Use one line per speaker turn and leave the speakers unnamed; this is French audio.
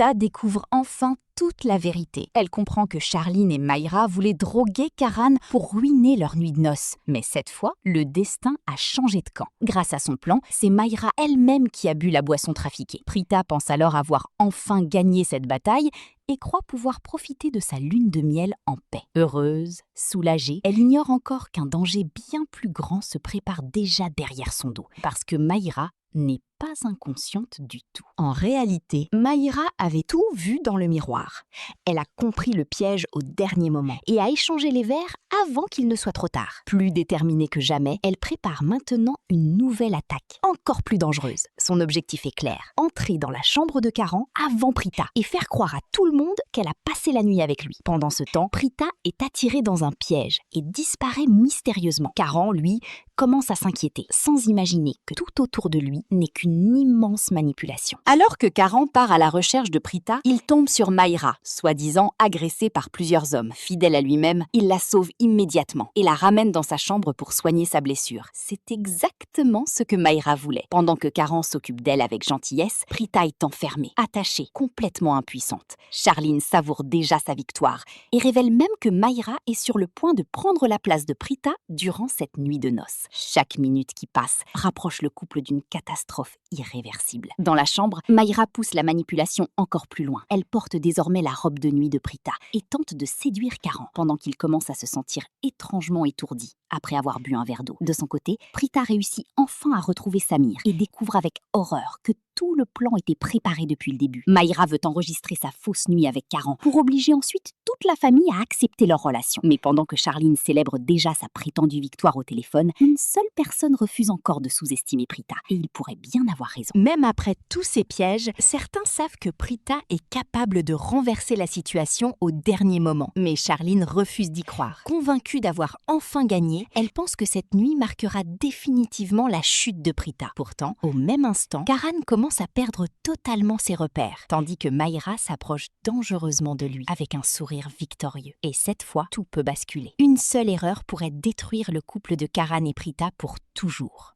Prita découvre enfin toute la vérité. Elle comprend que Charline et Mayra voulaient droguer Karan pour ruiner leur nuit de noces. Mais cette fois, le destin a changé de camp. Grâce à son plan, c'est Mayra elle-même qui a bu la boisson trafiquée. Prita pense alors avoir enfin gagné cette bataille et croit pouvoir profiter de sa lune de miel en paix. Heureuse, soulagée, elle ignore encore qu'un danger bien plus grand se prépare déjà derrière son dos. Parce que Mayra n'est pas inconsciente du tout.
En réalité, Mayra avait tout vu dans le miroir. Elle a compris le piège au dernier moment et a échangé les verres avant qu'il ne soit trop tard. Plus déterminée que jamais, elle prépare maintenant une nouvelle attaque, encore plus dangereuse. Son objectif est clair, entrer dans la chambre de Karan avant Prita et faire croire à tout le monde qu'elle a passé la nuit avec lui. Pendant ce temps, Prita est attirée dans un piège et disparaît mystérieusement. Karan, lui, commence à s'inquiéter, sans imaginer que tout autour de lui n'est qu'une immense manipulation.
Alors que Karan part à la recherche de Prita, il tombe sur Mayra, soi-disant agressée par plusieurs hommes. Fidèle à lui-même, il la sauve immédiatement et la ramène dans sa chambre pour soigner sa blessure. C'est exactement ce que Mayra voulait. Pendant que Karan s'occupe d'elle avec gentillesse, Prita est enfermée, attachée, complètement impuissante. Charline savoure déjà sa victoire et révèle même que Mayra est sur le point de prendre la place de Prita durant cette nuit de noces. Chaque minute qui passe rapproche le couple d'une catastrophe irréversible. Dans la chambre, Mayra pousse la manipulation encore plus loin. Elle porte désormais la robe de nuit de Prita et tente de séduire Karan pendant qu'il commence à se sentir étrangement étourdi après avoir bu un verre d'eau. De son côté, Prita réussit enfin à retrouver Samir et découvre avec horreur que tout le plan était préparé depuis le début. Mayra veut enregistrer sa fausse nuit avec Karan pour obliger ensuite toute la famille à accepter leur relation. Mais pendant que Charline célèbre déjà sa prétendue victoire au téléphone, une seule personne refuse encore de sous-estimer Prita et il pourrait bien avoir raison.
Même après tous ces pièges, certains savent que Prita est capable de renverser la situation au dernier moment. Mais Charline refuse d'y croire. Convaincue d'avoir enfin gagné, elle pense que cette nuit marquera définitivement la chute de Prita. Pourtant, au même instant, Karan commence à perdre totalement ses repères, tandis que Mayra s'approche dangereusement de lui avec un sourire victorieux. Et cette fois, tout peut basculer. Une seule erreur pourrait détruire le couple de Karan et Prita pour toujours.